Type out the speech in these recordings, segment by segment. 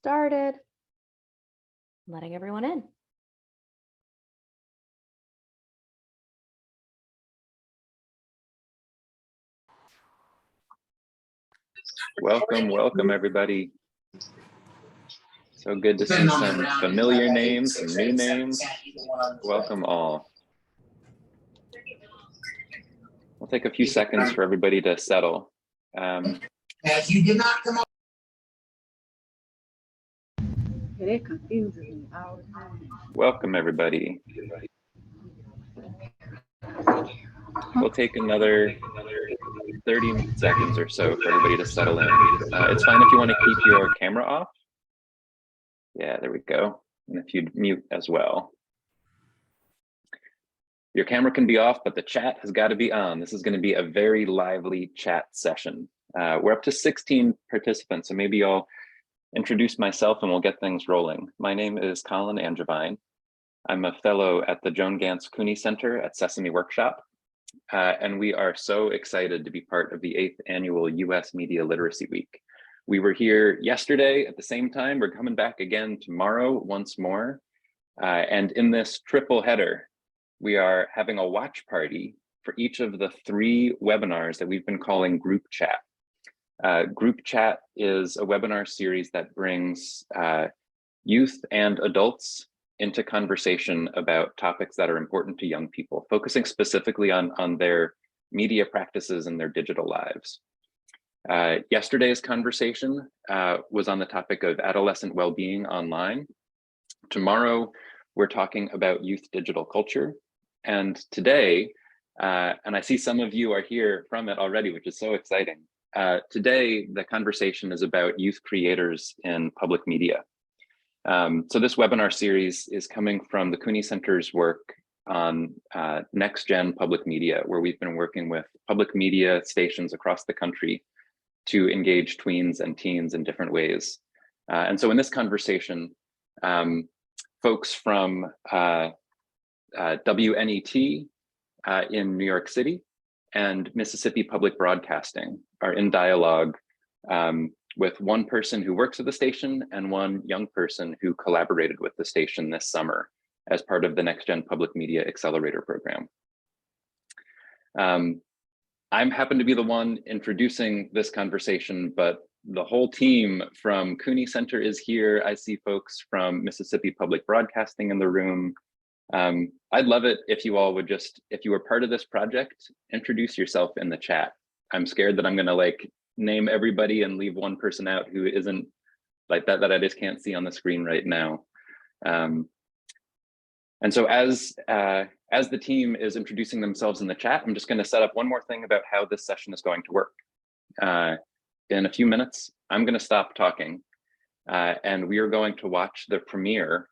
started. Letting everyone in. Welcome everybody. So good to see some familiar names, some new names. Welcome all. We'll take a few seconds for everybody to settle. As you did not come up. It confuses me all the time. Welcome everybody. We'll take another 30 seconds or so for everybody to settle in. It's fine if you want to keep your camera off. Yeah, there we go. And if you'd mute as well. Your camera can be off, but the chat has got to be on. This is going to be a very lively chat session. We're up to 16 participants, so maybe I'll introduce myself and we'll get things rolling. My name is Colin Angevine. I'm a fellow at the Joan Ganz Cooney Center at Sesame Workshop. And we are so excited to be part of the 8th annual US Media Literacy Week. We were here yesterday at the same time. We're coming back again tomorrow once more. And in this triple header, we are having a watch party for each of the 3 webinars that we've been calling Group Chat. Group Chat is a webinar series that brings youth and adults into conversation about topics that are important to young people, focusing specifically on their media practices and their digital lives. Yesterday's conversation was on the topic of adolescent well-being online. Tomorrow, we're talking about youth digital culture. And today, and I see some of you are here from it already, which is so exciting. Today, the conversation is about youth creators in public media. So this webinar series is coming from the Cooney Center's work on next gen public media, where we've been working with public media stations across the country to engage tweens and teens in different ways. And so in this conversation, folks from WNET in New York City and Mississippi Public Broadcasting are in dialogue with one person who works at the station and one young person who collaborated with the station this summer as part of the Next Gen Public Media Accelerator program. I happen to be the one introducing this conversation, but the whole team from Cooney Center is here. I see folks from Mississippi Public Broadcasting in the room. I'd love it if you all would just, if you were part of this project, introduce yourself in the chat. I'm scared that I'm gonna name everybody and leave one person out who isn't like that I just can't see on the screen right now. And so as the team is introducing themselves in the chat, I'm just going to set up one more thing about how this session is going to work. In a few minutes, I'm going to stop talking and we are going to watch the premiere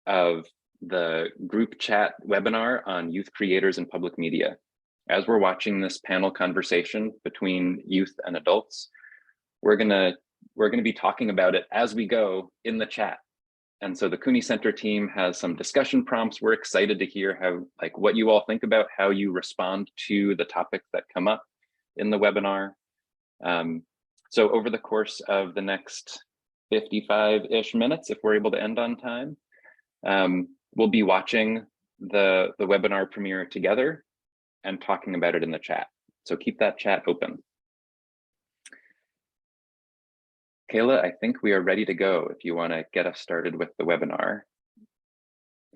of the group chat webinar on youth creators in public media. As we're watching this panel conversation between youth and adults, we're gonna be talking about it as we go in the chat. And so the Cooney Center team has some discussion prompts. We're excited to hear how, what you all think about how you respond to the topics that come up in the webinar. So over the course of the next 55-ish minutes, if we're able to end on time, we'll be watching the webinar premiere together and talking about it in the chat. So keep that chat open. Kayla, I think we are ready to go if you want to get us started with the webinar.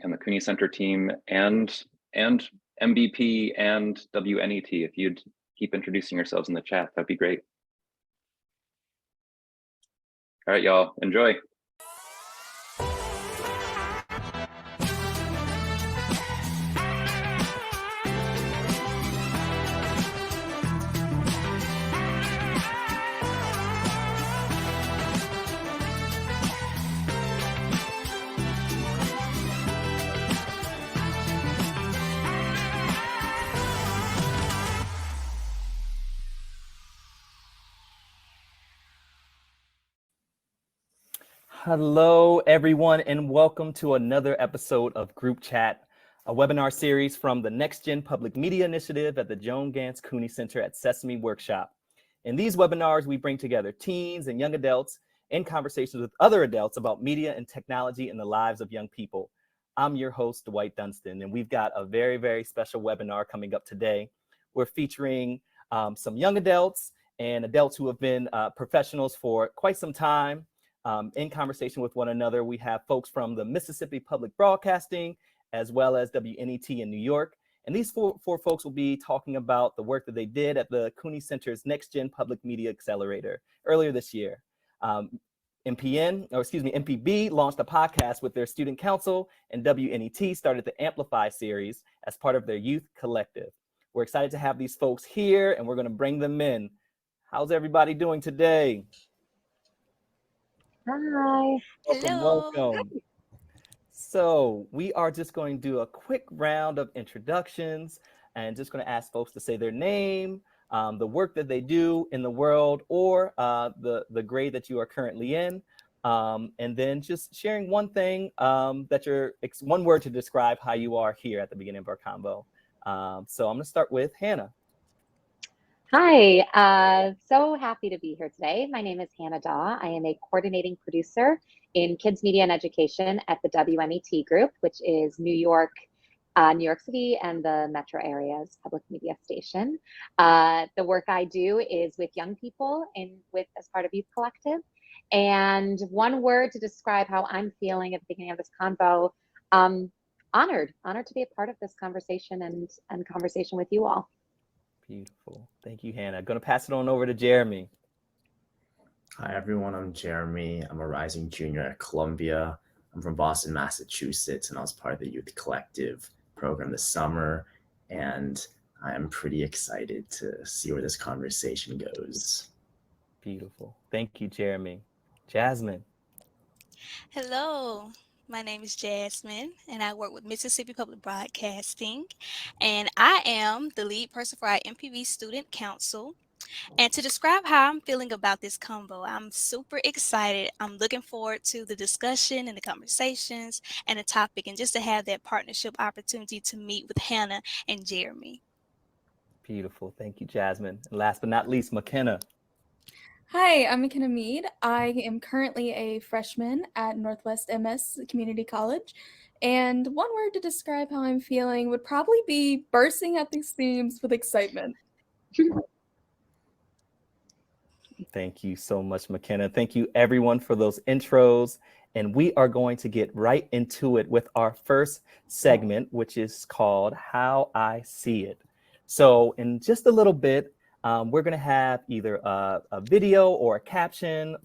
And the Cooney Center team and MBP and WNET, if you'd keep introducing yourselves in the chat, that'd be great. All right, y'all, enjoy. Hello, everyone, and welcome to another episode of Group Chat, a webinar series from the Next Gen Public Media Initiative at the Joan Ganz Cooney Center at Sesame Workshop. In these webinars, we bring together teens and young adults in conversations with other adults about media and technology in the lives of young people. I'm your host, Dwight Dunston, and we've got a very, very special webinar coming up today. We're featuring some young adults and adults who have been professionals for quite some time in conversation with one another. We have folks from the Mississippi Public Broadcasting, as well as WNET in New York. And these four folks will be talking about the work that they did at the Cooney Center's Next Gen Public Media Accelerator earlier this year. MPB launched a podcast with their student council, and WNET started the Amplify Series as part of their youth collective. We're excited to have these folks here, and we're going to bring them in. How's everybody doing today? Hi. Welcome, welcome. So we are just going to do a quick round of introductions and just going to ask folks to say their name, the work that they do in the world, or the grade that you are currently in, and then just sharing one thing one word to describe how you are here at the beginning of our combo. So I'm going to start with Hannah. Hi, so happy to be here today. My name is Hannah Dawe. I am a coordinating producer in Kids Media and Education at the WNET Group, which is New York City and the metro area's public media station. The work I do is with young people as part of Youth Collective. And one word to describe how I'm feeling at the beginning of this convo, honored to be a part of this conversation and conversation with you all. Beautiful. Thank you, Hannah. I'm going to pass it on over to Jeremy. Hi, everyone. I'm Jeremy. I'm a rising junior at Columbia. I'm from Boston, Massachusetts, and I was part of the Youth Collective program this summer. And I'm pretty excited to see where this conversation goes. Beautiful. Thank you, Jeremy. Jasmine. Hello, my name is Jasmine, and I work with Mississippi Public Broadcasting, and I am the lead person for our MPB Student Council. And to describe how I'm feeling about this combo, I'm super excited. I'm looking forward to the discussion and the conversations and the topic, and just to have that partnership opportunity to meet with Hannah and Jeremy. Beautiful. Thank you, Jasmine. And last but not least, McKenna. Hi, I'm McKenna Mead. I am currently a freshman at Northwest MS Community College. And one word to describe how I'm feeling would probably be bursting at the seams with excitement. Thank you so much, McKenna. Thank you, everyone, for those intros. And we are going to get right into it with our first segment, which is called How I See It. So in just a little bit, we're going to have either a video or a caption,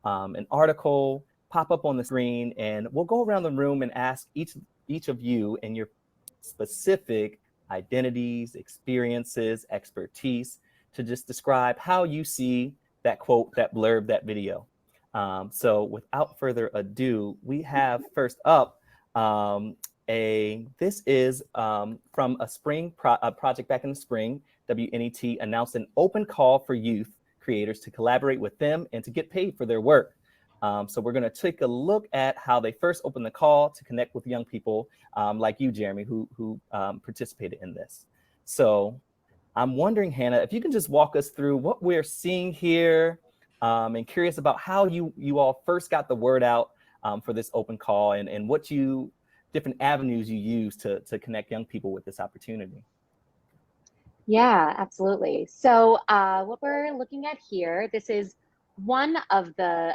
an article pop up on the screen, and we'll go around the room and ask each of you and your specific identities, experiences, expertise to just describe how you see that quote, that blurb, that video. So without further ado, we have first up this is from a spring project back in the spring. WNET announced an open call for youth creators to collaborate with them and to get paid for their work. So we're going to take a look at how they first opened the call to connect with young people like you, Jeremy, who participated in this. So I'm wondering, Hannah, if you can just walk us through what we're seeing here, and curious about how you all first got the word out for this open call and what different avenues you use to connect young people with this opportunity. Yeah, absolutely. So what we're looking at here, this is one of the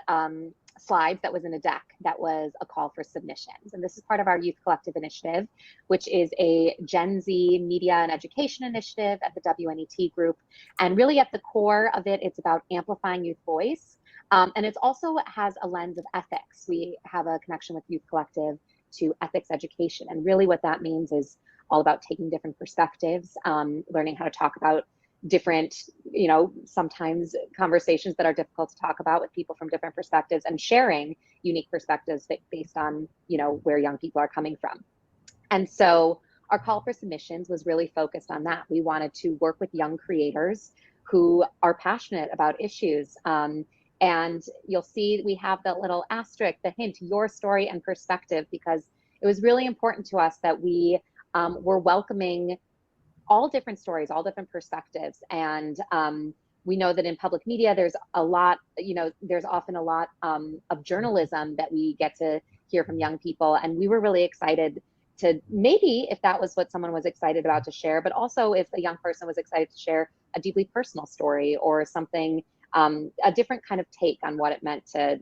slides that was in a deck that was a call for submissions. And this is part of our Youth Collective initiative, which is a Gen Z media and education initiative at the WNET Group. And really at the core of it, it's about amplifying youth voice. And it also has a lens of ethics. We have a connection with Youth Collective to ethics education. And really what that means is all about taking different perspectives, learning how to talk about different, sometimes conversations that are difficult to talk about with people from different perspectives, and sharing unique perspectives based on, where young people are coming from. And so our call for submissions was really focused on that. We wanted to work with young creators who are passionate about issues. And you'll see we have the little asterisk, the hint, your story and perspective, because it was really important to us that we were welcoming all different stories, all different perspectives. And we know that in public media, there's a lot, there's often a lot of journalism that we get to hear from young people. And we were really excited to, maybe if that was what someone was excited about to share, but also if a young person was excited to share a deeply personal story or something, a different kind of take on what it meant to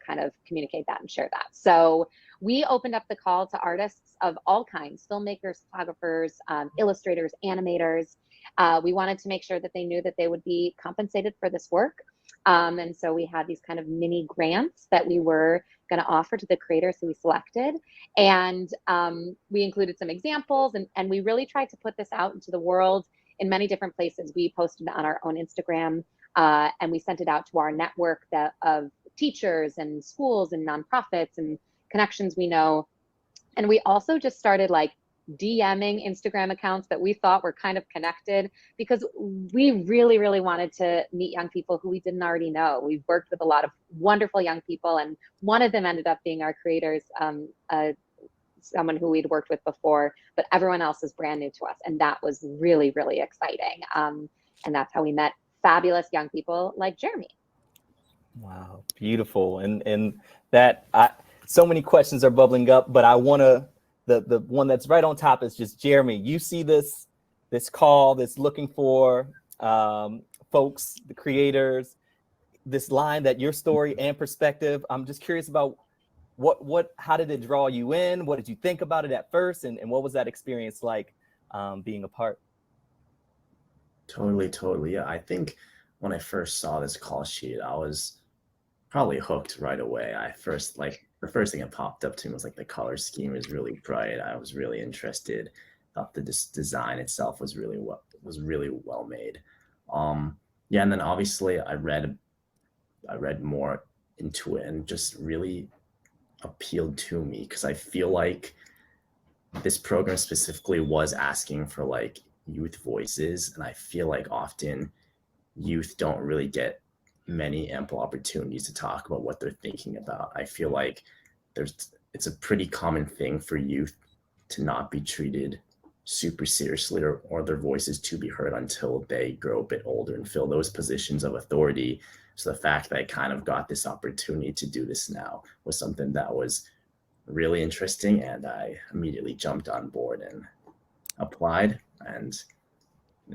kind of communicate that and share that. So we opened up the call to artists of all kinds, filmmakers, photographers, illustrators, animators. We wanted to make sure that they knew that they would be compensated for this work. And so we had these kind of mini grants that we were going to offer to the creators who we selected. And we included some examples, and we really tried to put this out into the world in many different places. We posted it on our own Instagram, and we sent it out to our network of teachers and schools and nonprofits and connections we know. And we also just started like DMing Instagram accounts that we thought were kind of connected, because we really, really wanted to meet young people who we didn't already know. We've worked with a lot of wonderful young people, and one of them ended up being our creators, someone who we'd worked with before, but everyone else is brand new to us. And that was really, really exciting. And that's how we met fabulous young people like Jeremy. Wow, beautiful. And that, so many questions are bubbling up, but I want to, the one that's right on top is just Jeremy. You see this call that's looking for folks, the creators, this line that your story and perspective. I'm just curious about how did it draw you in? What did you think about it at first? And what was that experience like being a part? Totally. Yeah, I think when I first saw this call sheet, I was probably hooked right away. The first thing that popped up to me was like the color scheme is really bright. I was really interested. Thought the design itself was really well made. Yeah, and then obviously I read more into it, and just really appealed to me because I feel like this program specifically was asking for like youth voices, and I feel like often youth don't really get many ample opportunities to talk about what they're thinking about. I feel like it's a pretty common thing for youth to not be treated super seriously or their voices to be heard until they grow a bit older and fill those positions of authority. So the fact that I kind of got this opportunity to do this now was something that was really interesting, and I immediately jumped on board and applied, and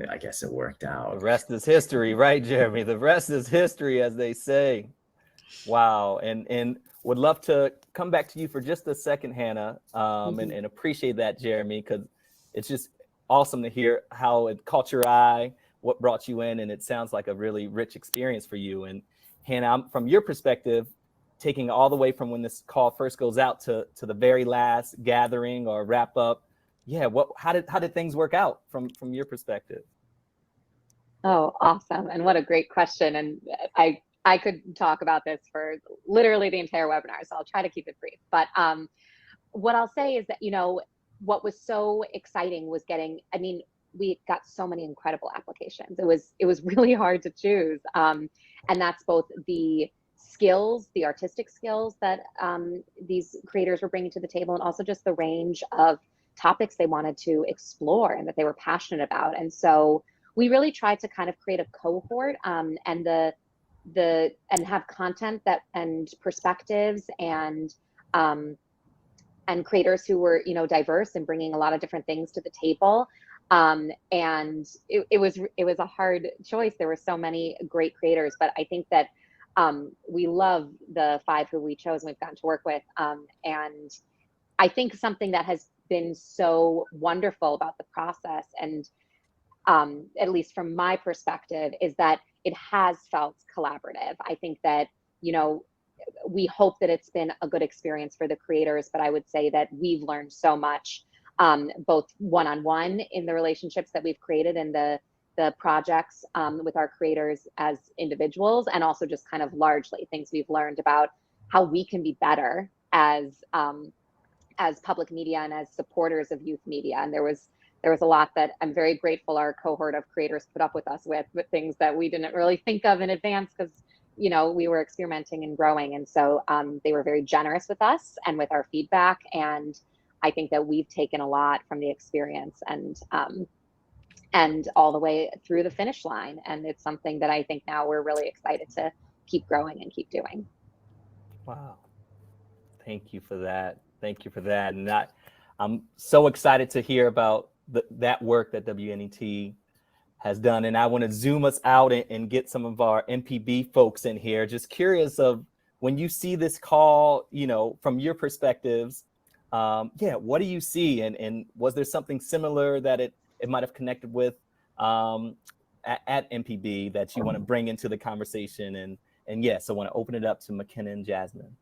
I guess it worked out. The rest is history, right, Jeremy? The rest is history, as they say. Wow. And would love to come back to you for just a second, Hannah, and appreciate that, Jeremy, because it's just awesome to hear how it caught your eye, what brought you in, and it sounds like a really rich experience for you. And Hannah, from your perspective, taking all the way from when this call first goes out to the very last gathering or wrap up, yeah, how did things work out from your perspective? Oh, awesome. And what a great question. And I could talk about this for literally the entire webinar, so I'll try to keep it brief. But what I'll say is that, what was so exciting was we got so many incredible applications. It was really hard to choose. And that's both the skills, the artistic skills that these creators were bringing to the table, and also just the range of topics they wanted to explore and that they were passionate about. And so we really tried to kind of create a cohort and have content and perspectives and creators who were diverse and bringing a lot of different things to the table. And it was a hard choice. There were so many great creators, but I think that we love the 5 who we chose and we've gotten to work with. And I think something that has been so wonderful about the process, and at least from my perspective, is that it has felt collaborative. I think that, we hope that it's been a good experience for the creators, but I would say that we've learned so much, both one-on-one in the relationships that we've created and the projects with our creators as individuals, and also just kind of largely things we've learned about how we can be better as public media and as supporters of youth media. And there was a lot that I'm very grateful our cohort of creators put up with us with things that we didn't really think of in advance, because we were experimenting and growing. And so they were very generous with us and with our feedback. And I think that we've taken a lot from the experience. And and all the way through the finish line. And it's something that I think now we're really excited to keep growing and keep doing. Wow. Thank you for that. Thank you for that. And I'm so excited to hear about that work that WNET has done. And I want to zoom us out and get some of our MPB folks in here. Just curious of when you see this call, you know, from your perspectives, what do you see? And was there something similar that it might have connected with at MPB that you want to bring into the conversation? And yes, I want to open it up to McKenna and Jasmine.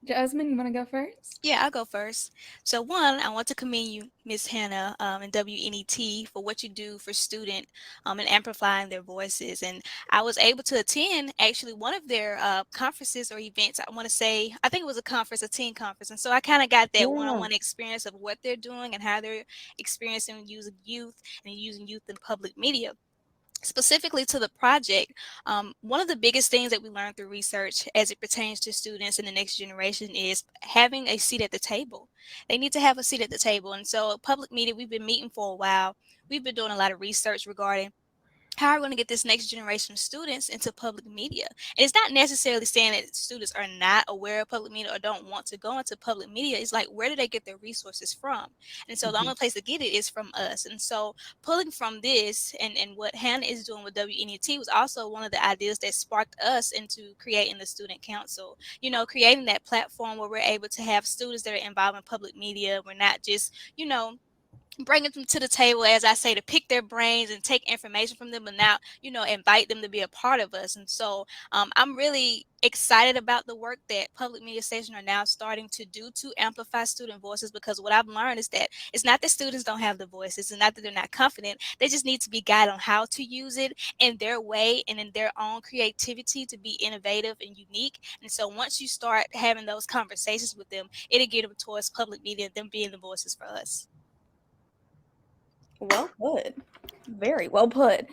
Jasmine, you want to go first? Yeah, I'll go first. So one, I want to commend you, Miss Hannah, and WNET for what you do for student and amplifying their voices. And I was able to attend actually one of their conferences or events. I want to say, I think it was a conference, a teen conference. And so I kind of got that one-on-one experience of what they're doing and how they're experiencing using youth and using youth in public media. Specifically to the project, one of the biggest things that we learned through research as it pertains to students in the next generation is having a seat at the table. They need to have a seat at the table. And so public media, we've been meeting for a while. We've been doing a lot of research regarding how are we going to get this next generation of students into public media? And it's not necessarily saying that students are not aware of public media or don't want to go into public media. It's like, where do they get their resources from? And so the only place to get it is from us. And so pulling from this and what Hannah is doing with WNET was also one of the ideas that sparked us into creating the student council, you know, creating that platform where we're able to have students that are involved in public media. We're not just, you know, bringing them to the table, as I say, to pick their brains and take information from them, but now, you know, invite them to be a part of us. And so I'm really excited about the work that public media stations are now starting to do to amplify student voices, because what I've learned is that it's not that students don't have the voices, it's not that they're not confident. They just need to be guided on how to use it in their way and in their own creativity to be innovative and unique. And so once you start having those conversations with them, it'll get them towards public media, them being the voices for us. Well put. Very well put.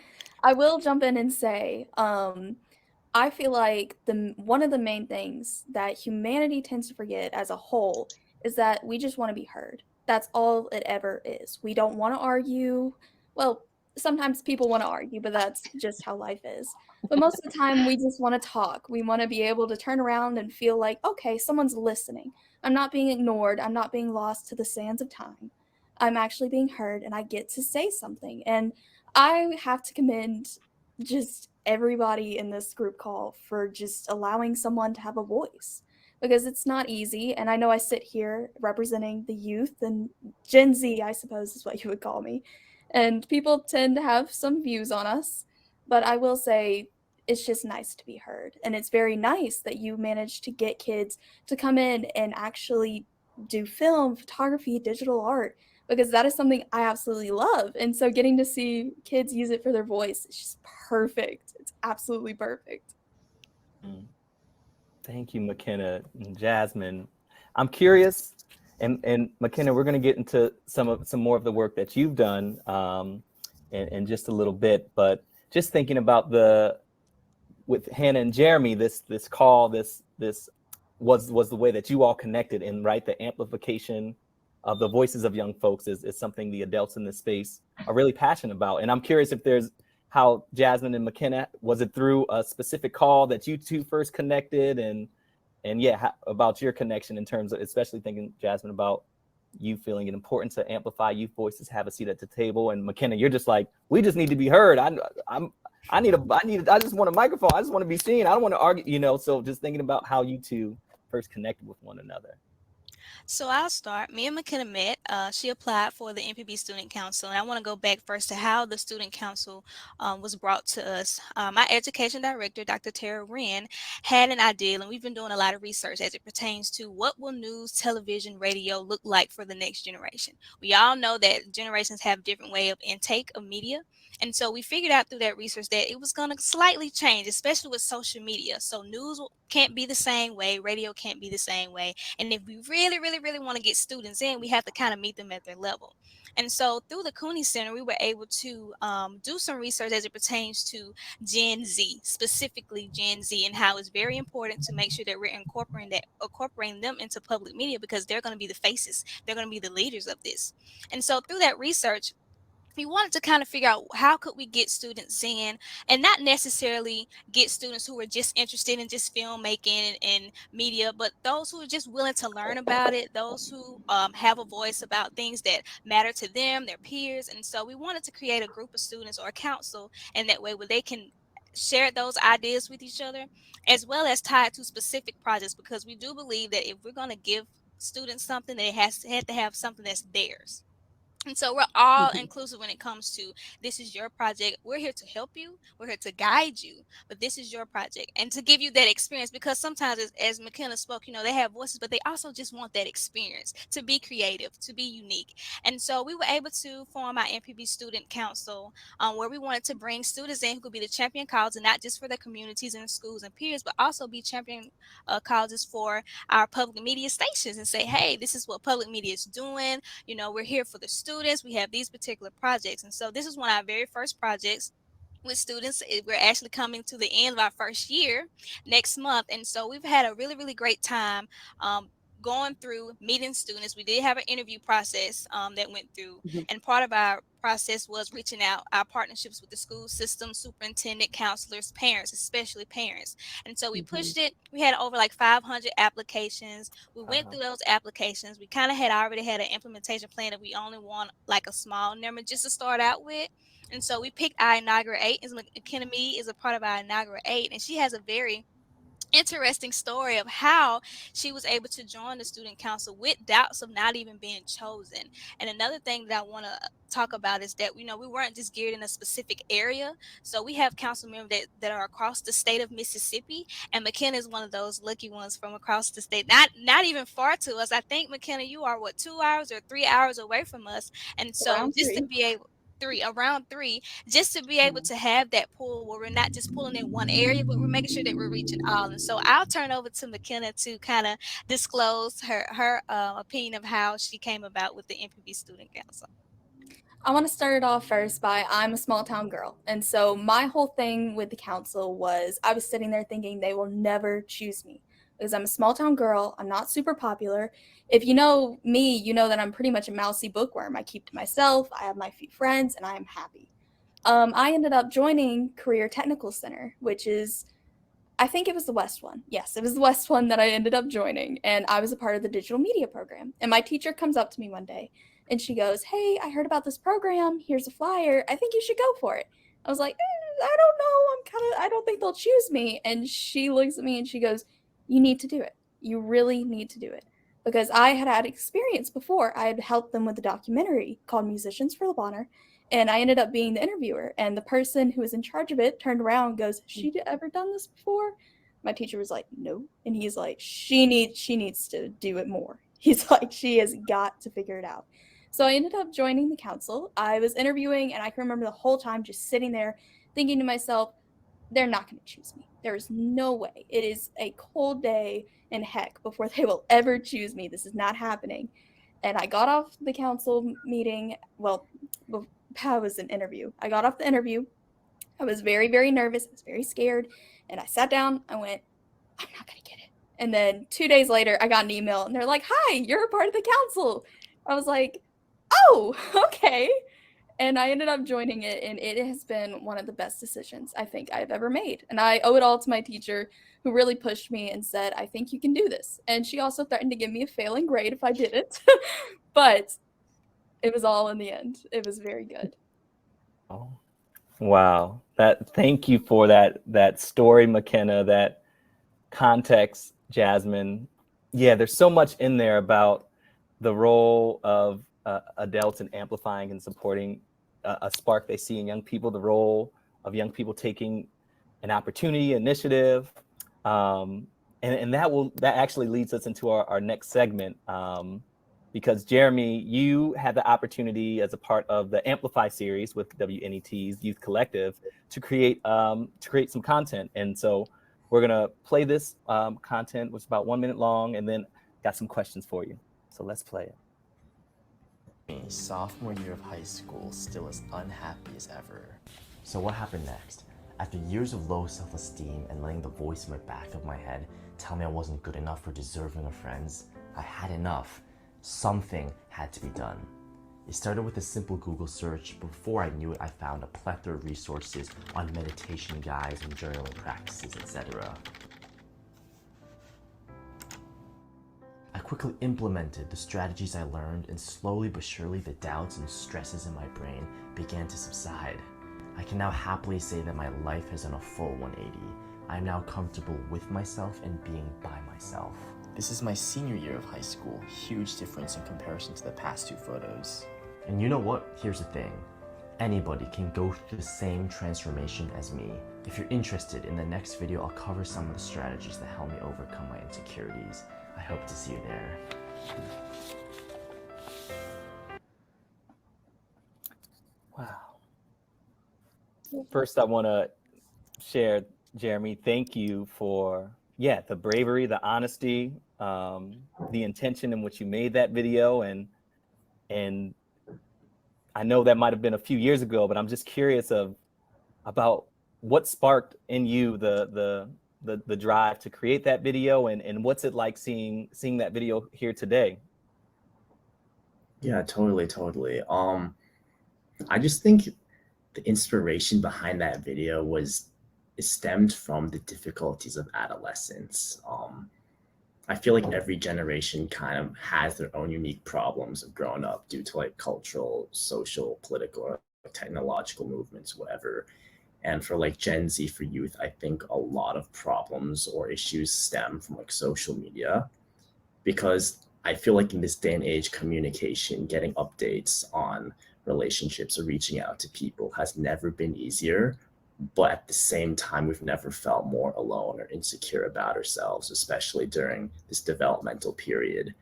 I will jump in and say, I feel like one of the main things that humanity tends to forget as a whole is that we just want to be heard. That's all it ever is. We don't want to argue. Well, sometimes people want to argue, but that's just how life is. But most of the time, we just want to talk. We want to be able to turn around and feel like, okay, someone's listening. I'm not being ignored. I'm not being lost to the sands of time. I'm actually being heard and I get to say something. And I have to commend just everybody in this group call for just allowing someone to have a voice, because it's not easy. And I know I sit here representing the youth and Gen Z, I suppose is what you would call me. And people tend to have some views on us, but I will say it's just nice to be heard. And it's very nice that you managed to get kids to come in and actually do film, photography, digital art, because that is something I absolutely love. And so getting to see kids use it for their voice is just perfect. It's absolutely perfect. Thank you, McKenna and Jasmine. I'm curious, and McKenna, we're going to get into some more of the work that you've done in just a little bit. But just thinking about with Hannah and Jeremy, this call, this was the way that you all connected, and right, the amplification of the voices of young folks is something the adults in this space are really passionate about. And I'm curious if there's how Jasmine and McKenna, was it through a specific call that you two first connected, and about your connection in terms of, especially thinking, Jasmine, about you feeling it important to amplify youth voices, have a seat at the table, and McKenna, you're just like, we just need to be heard. I just want a microphone. I just want to be seen. I don't want to argue, you know. So just thinking about how you two first connected with one another. So I'll start. Me and McKenna met. She applied for the MPB Student Council, and I want to go back first to how the Student Council was brought to us. My education director, Dr. Tara Wren, had an idea, and we've been doing a lot of research as it pertains to what will news, television, radio look like for the next generation. We all know that generations have different way of intake of media. And so we figured out through that research that it was going to slightly change, especially with social media. So news can't be the same way, radio can't be the same way. And if we really, really, really want to get students in, we have to kind of meet them at their level. And so through the Cooney Center, we were able to do some research as it pertains to Gen Z, specifically Gen Z, and how it's very important to make sure that we're incorporating them into public media, because they're going to be the faces. They're going to be the leaders of this. And so through that research, we wanted to kind of figure out how could we get students in, and not necessarily get students who are just interested in just filmmaking and media, but those who are just willing to learn about it, those who have a voice about things that matter to them, their peers. And so we wanted to create a group of students or a council, and that way where they can share those ideas with each other, as well as tie it to specific projects, because we do believe that if we're going to give students something, they had to have something that's theirs. And so we're all inclusive when it comes to, this is your project. We're here to help you. We're here to guide you, but this is your project, and to give you that experience, because sometimes, as McKenna spoke, they have voices, but they also just want that experience to be creative, to be unique. And so we were able to form our MPB Student Council, where we wanted to bring students in who could be the champion colleges, not just for their communities and schools and peers, but also be champion colleges for our public media stations, and say, hey, this is what public media is doing. We're here for the students. We have these particular projects. And so this is one of our very first projects with students. We're actually coming to the end of our first year next month. And so we've had a really, really great time going through meeting students. We did have an interview process that went through, and part of our process was reaching out our partnerships with the school system, superintendent, counselors, parents, especially parents. And so we pushed it. We had over like 500 applications. We went through those applications. We kind of had already had an implementation plan that we only want like a small number just to start out with. And so we picked our inaugural 8. McKenna Mead is a part of our inaugural 8, and she has a very interesting story of how she was able to join the student council with doubts of not even being chosen. And another thing that I want to talk about is that we weren't just geared in a specific area. So we have council members that are across the state of Mississippi, and McKenna is one of those lucky ones from across the state, not even far to us. I think, McKenna, you are 2 hours or 3 hours away from us. And so Around just to 3. be able around 3, just to be able to have that pool where we're not just pulling in one area, but we're making sure that we're reaching all. And so I'll turn over to McKenna to kind of disclose her opinion of how she came about with the MPB Student Council. I want to start it off first by, I'm a small town girl. And so my whole thing with the council was, I was sitting there thinking they will never choose me because I'm a small town girl. I'm not super popular. If you know me, you know that I'm pretty much a mousy bookworm. I keep to myself. I have my few friends, and I am happy. I ended up joining Career Technical Center, which is, I think it was the West one. Yes, it was the West one that I ended up joining. And I was a part of the digital media program. And my teacher comes up to me one day and she goes, hey, I heard about this program. Here's a flyer. I think you should go for it. I was like, I don't know. I don't think they'll choose me. And she looks at me and she goes, you need to do it. You really need to do it. Because I had experience before. I had helped them with a documentary called Musicians for LeBonner. And I ended up being the interviewer. And the person who was in charge of it turned around and goes, has she ever done this before? My teacher was like, no. And he's like, she needs to do it more. He's like, she has got to figure it out. So I ended up joining the council. I was interviewing, and I can remember the whole time just sitting there thinking to myself, they're not going to choose me. There's no way. It is a cold day in heck before they will ever choose me. This is not happening. And I got off the council meeting. Well, that was an interview. I got off the interview. I was very, very nervous. I was very scared. And I sat down. I went, I'm not going to get it. And then 2 days later, I got an email, and they're like, hi, you're a part of the council. I was like, oh, okay. And I ended up joining it, and it has been one of the best decisions I think I've ever made. And I owe it all to my teacher, who really pushed me and said, I think you can do this. And she also threatened to give me a failing grade if I didn't. But it was all in the end. It was very good. Oh, wow. Thank you for that story, McKenna, that context, Jasmine. Yeah, there's so much in there about the role of adults in amplifying and supporting a spark they see in young people, the role of young people taking an opportunity, initiative. And that actually leads us into our next segment. Because Jeremy, you had the opportunity as a part of the Amplify series with WNET's Youth Collective to create some content. And so we're gonna play this content, which is about 1 minute long, and then got some questions for you. So let's play it. Sophomore year of high school, still as unhappy as ever. So what happened next? After years of low self-esteem and letting the voice in the back of my head tell me I wasn't good enough or deserving of friends, I had enough. Something had to be done. It started with a simple Google search, but before I knew it, I found a plethora of resources on meditation guides and journaling practices, etc. I quickly implemented the strategies I learned, and slowly but surely the doubts and stresses in my brain began to subside. I can now happily say that my life has done a full 180. I am now comfortable with myself and being by myself. This is my senior year of high school. Huge difference in comparison to the past 2 photos. And you know what? Here's the thing. Anybody can go through the same transformation as me. If you're interested, in the next video, I'll cover some of the strategies that help me overcome my insecurities. I hope to see you there. Wow. First, I want to share, Jeremy, thank you for, the bravery, the honesty, the intention in which you made that video. And I know that might have been a few years ago, but I'm just curious about what sparked in you the drive to create that video, and what's it like seeing that video here today? Yeah, totally. I just think the inspiration behind that video it stemmed from the difficulties of adolescence. I feel like every generation kind of has their own unique problems of growing up due to like cultural, social, political, or technological movements, whatever. And for like Gen Z, for youth, I think a lot of problems or issues stem from like social media, because I feel like in this day and age, communication, getting updates on relationships or reaching out to people has never been easier. But at the same time, we've never felt more alone or insecure about ourselves, especially during this developmental period.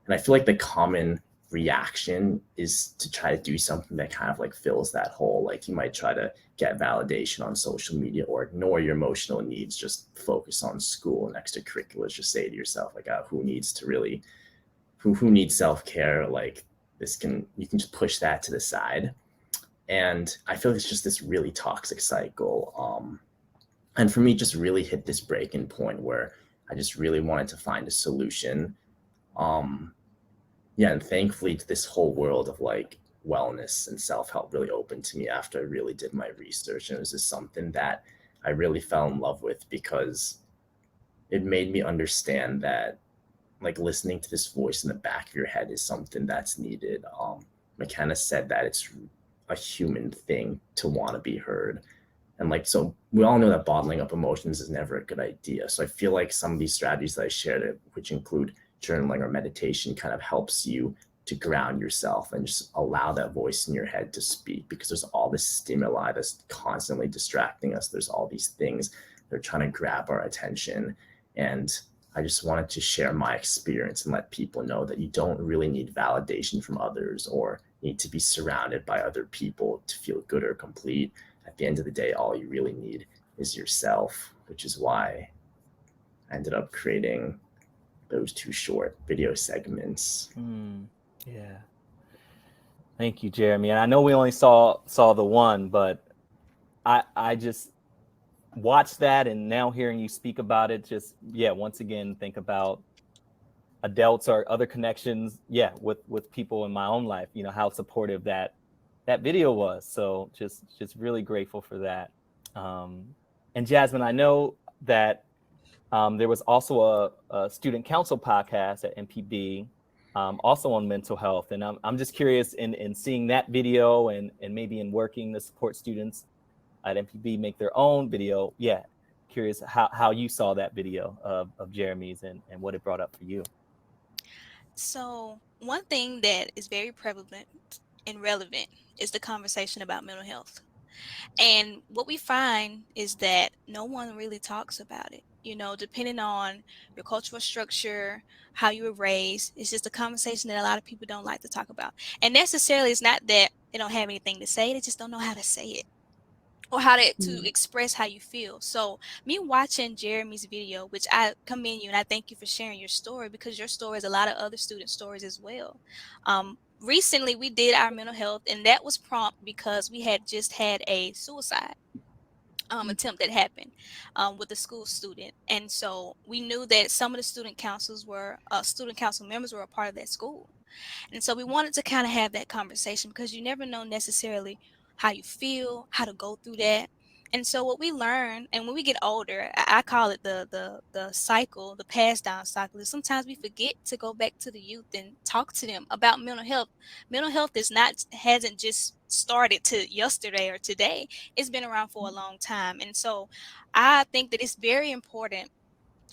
And I feel like the common reaction is to try to do something that kind of like fills that hole. Like you might try to get validation on social media or ignore your emotional needs, just focus on school and extracurriculars. Just say to yourself, like, who needs self-care? Like you can just push that to the side. And I feel like it's just this really toxic cycle. And for me, just really hit this breaking point where I just really wanted to find a solution. And thankfully this whole world of like wellness and self-help really opened to me after I really did my research. And it was just something that I really fell in love with, because it made me understand that like listening to this voice in the back of your head is something that's needed. McKenna said that it's a human thing to want to be heard. And like, so we all know that bottling up emotions is never a good idea. So I feel like some of these strategies that I shared, which include journaling or meditation, kind of helps you to ground yourself and just allow that voice in your head to speak, because there's all this stimuli that's constantly distracting us. There's all these things that are trying to grab our attention. And I just wanted to share my experience and let people know that you don't really need validation from others or need to be surrounded by other people to feel good or complete. At the end of the day, all you really need is yourself, which is why I ended up creating those 2 short video segments. Yeah. Thank you, Jeremy. And I know we only saw the one, but I just watched that, and now hearing you speak about it, just once again think about adults or other connections with people in my own life, how supportive that video was. So just really grateful for that. And Jasmine, I know that there was also a student council podcast at MPB, also on mental health, and I'm just curious in seeing that video and maybe in working to support students at MPB make their own video. Curious how you saw that video of Jeremy's and what it brought up for you. So one thing that is very prevalent and relevant is the conversation about mental health. And what we find is that no one really talks about it. Depending on your cultural structure, how you were raised, it's just a conversation that a lot of people don't like to talk about. And necessarily it's not that they don't have anything to say, they just don't know how to say it or how to express how you feel. So me watching Jeremy's video, which I commend you and I thank you for sharing your story, because your story is a lot of other student stories as well. Recently we did our mental health, and that was prompt because we had just had a suicide. attempt that happened with a school student. And so we knew that some of the student council members were a part of that school. And so we wanted to kind of have that conversation because you never know necessarily how you feel, how to go through that. And so what we learn, and when we get older, I call it the cycle, the pass down cycle, is sometimes we forget to go back to the youth and talk to them about mental health. Mental health hasn't just started to yesterday or today. It's been around for a long time. And so I think that it's very important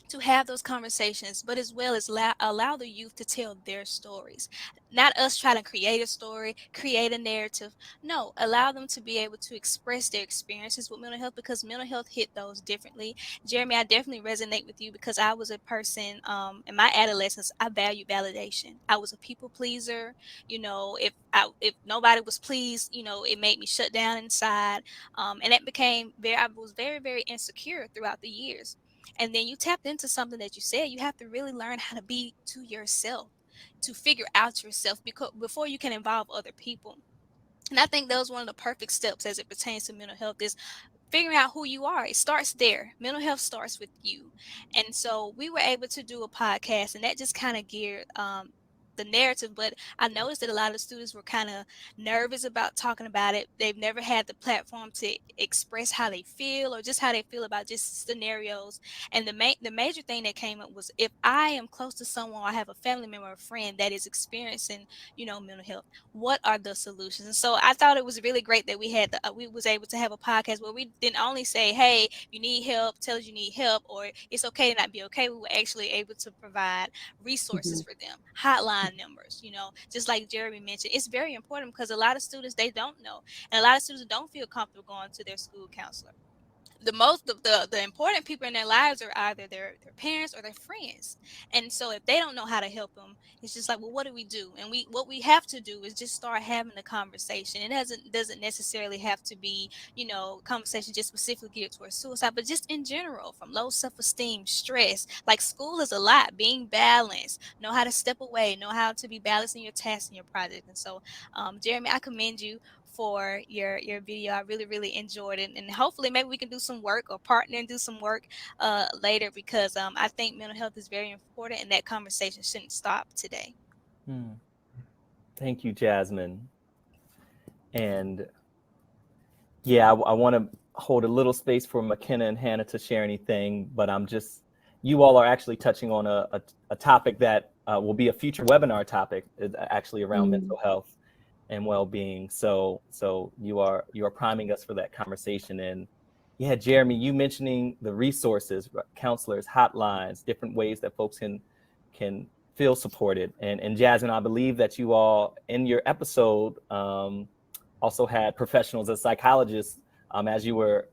to have those conversations, but as well as allow the youth to tell their stories. Not us trying to create a story, create a narrative. No, allow them to be able to express their experiences with mental health because mental health hit those differently. Jeremy, I definitely resonate with you because I was a person in my adolescence, I valued validation. I was a people pleaser. If nobody was pleased, it made me shut down inside. And I was very, very insecure throughout the years. And then you tapped into something that you said. You have to really learn how to be to yourself, to figure out yourself before you can involve other people. And I think that was one of the perfect steps as it pertains to mental health is figuring out who you are. It starts there. Mental health starts with you. And so we were able to do a podcast, and that just kind of geared the narrative. But I noticed that a lot of students were kind of nervous about talking about it. They've never had the platform to express how they feel or just how they feel about just scenarios. And the major thing that came up was if I am close to someone or I have a family member or friend that is experiencing, mental health, what are the solutions? And so I thought it was really great that we was able to have a podcast where we didn't only say, hey, you need help, tell us you need help, or it's okay to not be okay. We were actually able to provide resources for them, hotline numbers, just like Jeremy mentioned. It's very important because a lot of students, they don't know, and a lot of students don't feel comfortable going to their school counselor. The important people in their lives are either their parents or their friends. And so if they don't know how to help them, it's just like, well, what do we do? And what we have to do is just start having the conversation. It doesn't necessarily have to be, conversation just specifically geared towards suicide, but just in general, from low self-esteem, stress. Like school is a lot, being balanced, know how to step away, know how to be balanced in your tasks and your project. And so Jeremy, I commend you for your video. I really, really enjoyed it. And hopefully maybe we can do some work or partner and do some work later because I think mental health is very important and that conversation shouldn't stop today. Thank you, Jasmine. And yeah, I want to hold a little space for McKenna and Hannah to share anything, but you all are actually touching on a topic that will be a future webinar topic, actually around mental health and well-being. So you are priming us for that conversation. And yeah, Jeremy, you mentioning the resources, counselors, hotlines, different ways that folks can feel supported. And Jasmine, I believe that you all in your episode also had professionals as psychologists as you were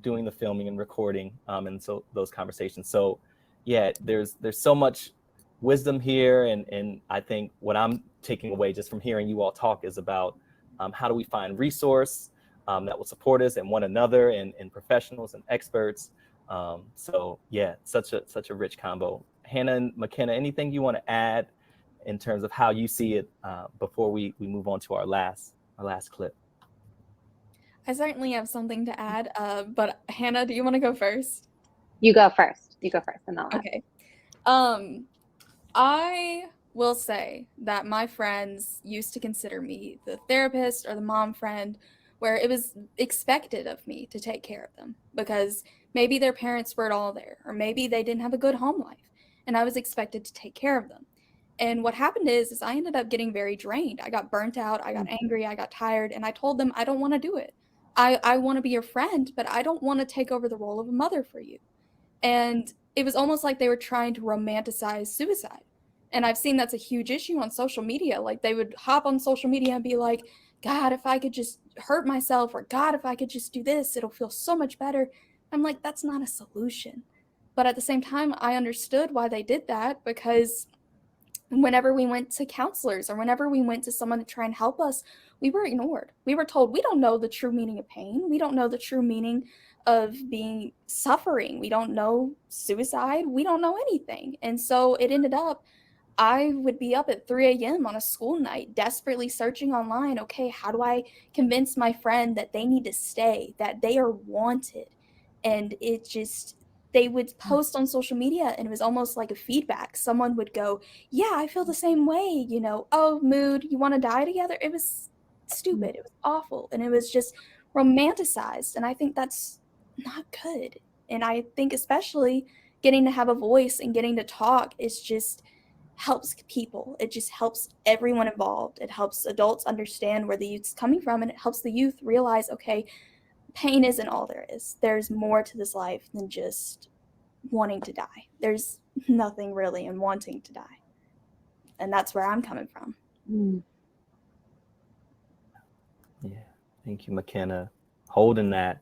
doing the filming and recording and so those conversations. So yeah, there's so much wisdom here, and I think what I'm taking away just from hearing you all talk is about how do we find resource that will support us and one another and professionals and experts. So yeah, such a rich combo. Hannah and McKenna, anything you want to add in terms of how you see it before we move on to our last clip? I certainly have something to add, but Hannah, do you want to go first? You go first, and I'll add. Okay. I will say that my friends used to consider me the therapist or the mom friend, where it was expected of me to take care of them because maybe their parents weren't all there, or maybe they didn't have a good home life, and I was expected to take care of them. And what happened is I ended up getting very drained. I got burnt out, I got angry, I got tired, and I told them I don't want to do it. I want to be your friend, but I don't want to take over the role of a mother for you. And it was almost like they were trying to romanticize suicide. And I've seen that's a huge issue on social media. Like they would hop on social media and be like, God, if I could just hurt myself, or God, if I could just do this, it'll feel so much better. I'm like, that's not a solution. But at the same time, I understood why they did that, because whenever we went to counselors or whenever we went to someone to try and help us, we were ignored. We were told we don't know the true meaning of pain. We don't know the true meaning of being suffering. We don't know suicide. We don't know anything. And so it ended up I would be up at 3 a.m. on a school night, desperately searching online. Okay, how do I convince my friend that they need to stay, that they are wanted? And it just, they would post on social media and it was almost like a feedback. Someone would go, yeah, I feel the same way, you know, oh, mood, you want to die together? It was stupid. It was awful. And it was just romanticized. And I think that's not good. And I think especially getting to have a voice and getting to talk is just helps people. It just helps everyone involved. It helps adults understand where the youth's coming from, and it helps the youth realize, okay, pain isn't all there is. There's more to this life than just wanting to die. There's nothing really in wanting to die. And that's where I'm coming from. Yeah. Thank you, McKenna. Holding that.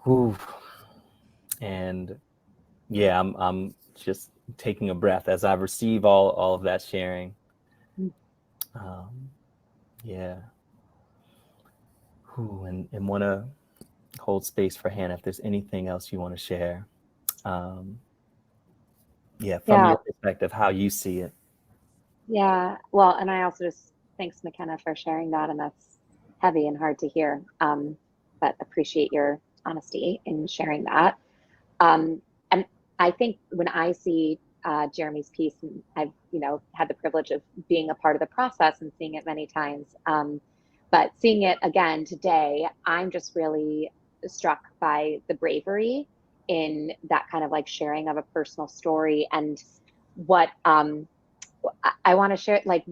Whew. And yeah, I'm just taking a breath as I receive all of that sharing. Yeah. Whew, and want to hold space for Hannah if there's anything else you want to share. From your perspective, how you see it. Yeah, well, and I also just thanks McKenna for sharing that, and that's heavy and hard to hear, but appreciate your honesty in sharing that. And I think when I see Jeremy's piece, and I've had the privilege of being a part of the process and seeing it many times, but seeing it again today, I'm just really struck by the bravery in that kind of like sharing of a personal story. And what I want to share, like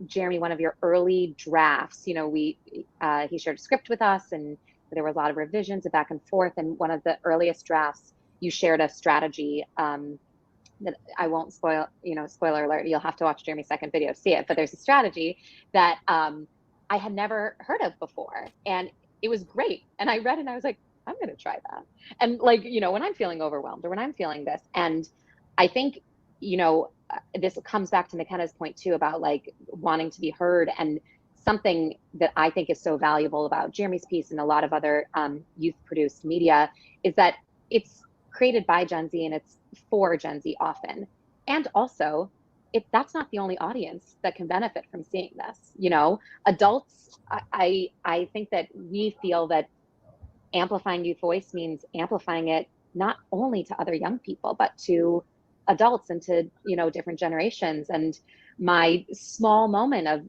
Jeremy, one of your early drafts, he shared a script with us, and there were a lot of revisions and back and forth. And one of the earliest drafts, you shared a strategy that I won't spoil, spoiler alert, you'll have to watch Jeremy's second video to see it, but there's a strategy that I had never heard of before. And it was great. And I read it and I was like, I'm going to try that. And when I'm feeling overwhelmed or when I'm feeling this, and I think, this comes back to McKenna's point too, about like wanting to be heard. And something that I think is so valuable about Jeremy's piece and a lot of other youth produced media is that it's created by Gen Z and it's for Gen Z often. And also that's not the only audience that can benefit from seeing this. Adults, I think that we feel that amplifying youth voice means amplifying it not only to other young people, but to adults and to, different generations. And my small moment of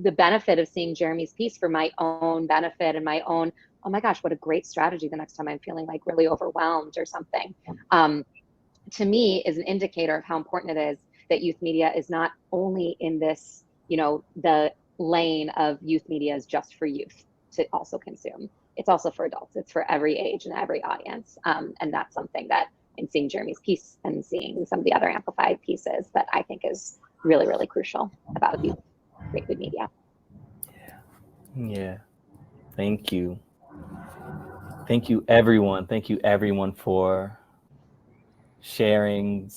the benefit of seeing Jeremy's piece for my own benefit and my own, oh my gosh, what a great strategy the next time I'm feeling like really overwhelmed or something, to me is an indicator of how important it is that youth media is not only in this, the lane of youth media is just for youth to also consume. It's also for adults. It's for every age and every audience. And that's something that in seeing Jeremy's piece and seeing some of the other amplified pieces that I think is really, really crucial about youth created media. Yeah. Thank you. Thank you, everyone. Thank you, everyone, for sharing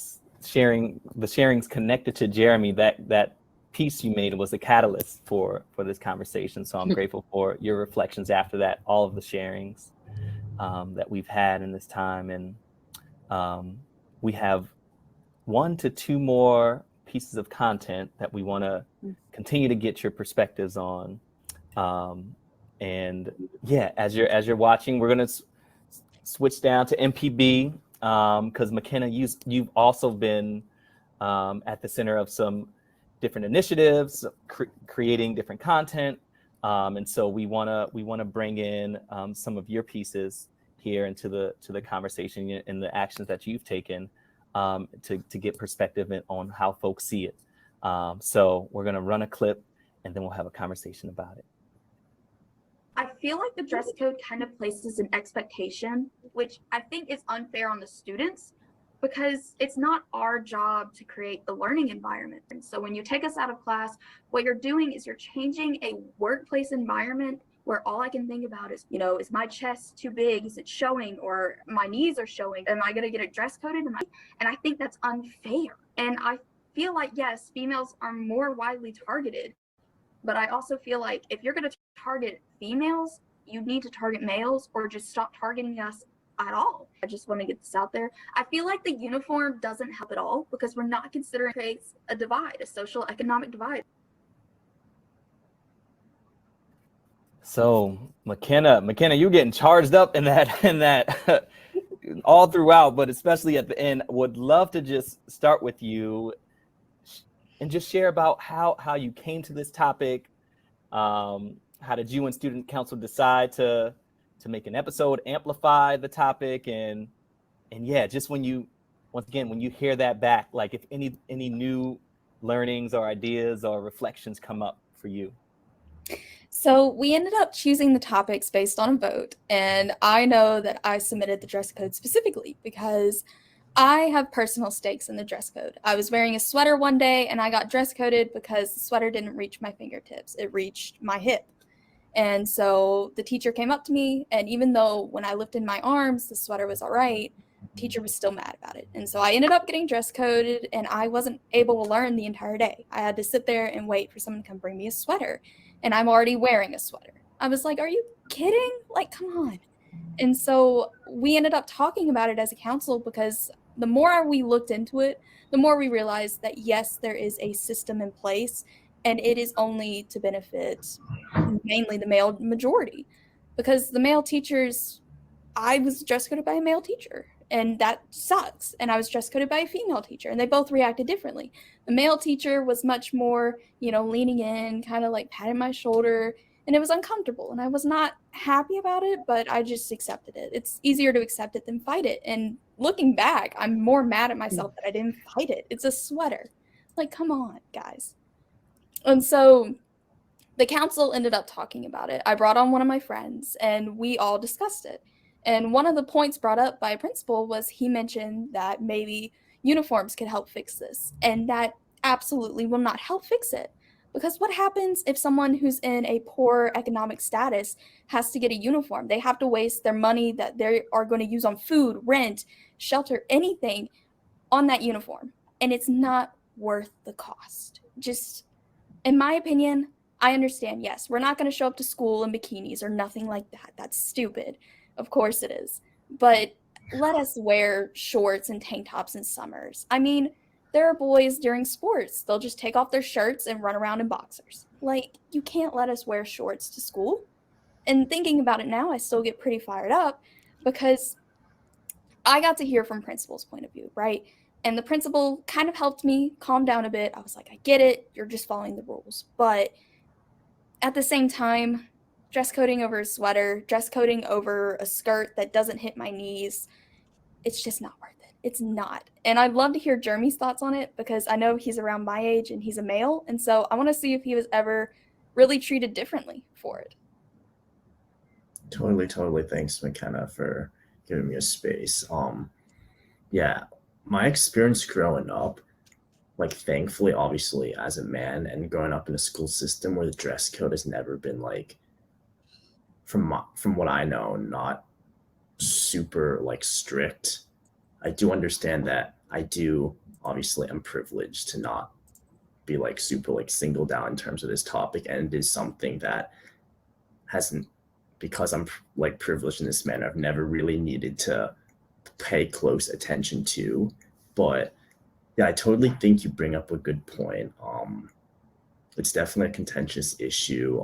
the sharings connected to Jeremy. That piece you made was a catalyst for this conversation. So I'm grateful for your reflections after that, all of the sharings that we've had in this time. And we have 1 to 2 more pieces of content that we want to continue to get your perspectives on. And yeah, as you're watching, we're going to switch down to MPB because McKenna, you've also been at the center of some different initiatives, creating different content, and so we want to bring in some of your pieces here into the conversation and the actions that you've taken to get perspective on how folks see it. So we're going to run a clip and then we'll have a conversation about it. I feel like the dress code kind of places an expectation, which I think is unfair on the students because it's not our job to create the learning environment. And so when you take us out of class, what you're doing is you're changing a workplace environment where all I can think about is, is my chest too big? Is it showing? Or my knees are showing? Am I going to get it dress coded? And I think that's unfair. And I feel like, yes, females are more widely targeted, but I also feel like if you're going to target females, you need to target males or just stop targeting us at all. I just want to get this out there. I feel like the uniform doesn't help at all because we're not considering it creates a divide, a social economic divide. So McKenna, you're getting charged up in that all throughout, but especially at the end. Would love to just start with you and just share about how you came to this topic. How did you and student council decide to make an episode, amplify the topic, and yeah, just when you hear that back, like if any new learnings or ideas or reflections come up for you. So we ended up choosing the topics based on a vote, and I know that I submitted the dress code specifically because I have personal stakes in the dress code. I was wearing a sweater one day and I got dress coded because the sweater didn't reach my fingertips. It reached my hip. And so the teacher came up to me, and even though when I lifted my arms, the sweater was all right, the teacher was still mad about it. And so I ended up getting dress coded, and I wasn't able to learn the entire day. I had to sit there and wait for someone to come bring me a sweater, and I'm already wearing a sweater. I was like, are you kidding? Like, come on. And so we ended up talking about it as a council because the more we looked into it, the more we realized that, yes, there is a system in place, and it is only to benefit mainly the male majority. Because the male teachers, I was dress coded by a male teacher, and that sucks. And I was dress coded by a female teacher, and they both reacted differently. The male teacher was much more, leaning in, kind of like patting my shoulder, and it was uncomfortable, and I was not happy about it, but I just accepted it. It's easier to accept it than fight it. And looking back, I'm more mad at myself that I didn't fight it. It's a sweater. Like, come on, guys. And so the council ended up talking about it. I brought on one of my friends, and we all discussed it. And one of the points brought up by a principal was he mentioned that maybe uniforms could help fix this, and that absolutely will not help fix it. Because what happens if someone who's in a poor economic status has to get a uniform? They have to waste their money that they are going to use on food, rent, shelter, anything on that uniform. And it's not worth the cost. Just, in my opinion, I understand, yes, we're not going to show up to school in bikinis or nothing like that. That's stupid. Of course it is. But let us wear shorts and tank tops in summers. I mean, there are boys during sports, they'll just take off their shirts and run around in boxers. Like, you can't let us wear shorts to school. And thinking about it now, I still get pretty fired up because I got to hear from principal's point of view, right? And the principal kind of helped me calm down a bit. I was like, I get it, you're just following the rules. But at the same time, dress coding over a sweater, dress coding over a skirt that doesn't hit my knees, it's just not worth it. It's not. And I'd love to hear Jeremy's thoughts on it because I know he's around my age and he's a male. And so I want to see if he was ever really treated differently for it. Totally. Thanks, McKenna, for giving me a space. Yeah, my experience growing up, like, thankfully, obviously, as a man and growing up in a school system where the dress code has never been, like, from what I know, not super, like, strict. I do understand that obviously I'm privileged to not be like super like singled out in terms of this topic. And it is something that hasn't, because I'm like privileged in this manner, I've never really needed to pay close attention to. But yeah, I totally think you bring up a good point. It's definitely a contentious issue.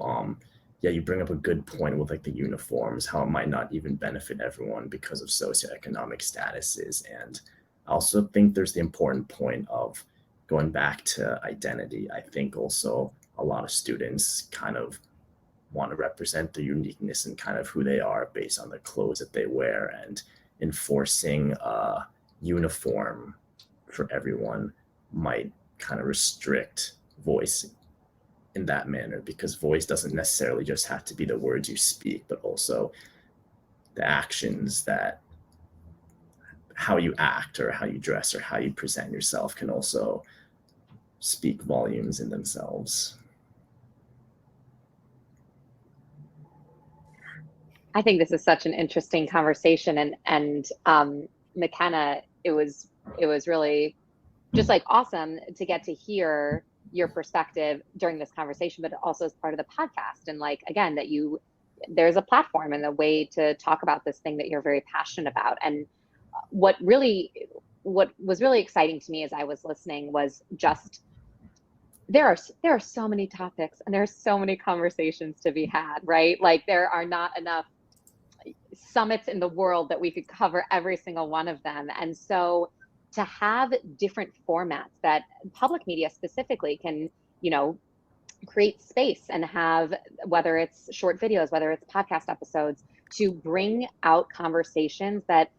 Yeah, you bring up a good point with like the uniforms, how it might not even benefit everyone because of socioeconomic statuses. And I also think there's the important point of going back to identity. I think also a lot of students kind of want to represent their uniqueness and kind of who they are based on the clothes that they wear, and enforcing a uniform for everyone might kind of restrict voice in that manner, because voice doesn't necessarily just have to be the words you speak, but also the actions, that how you act or how you dress or how you present yourself can also speak volumes in themselves. I think this is such an interesting conversation, and McKenna, it was really just like awesome to get to hear your perspective during this conversation, but also as part of the podcast. And like, again, that you there's a platform and a way to talk about this thing that you're very passionate about. And what was really exciting to me as I was listening was just there are so many topics and there are so many conversations to be had, right? Like there are not enough summits in the world that we could cover every single one of them. And so to have different formats that public media specifically can, create space and have, whether it's short videos, whether it's podcast episodes, to bring out conversations that,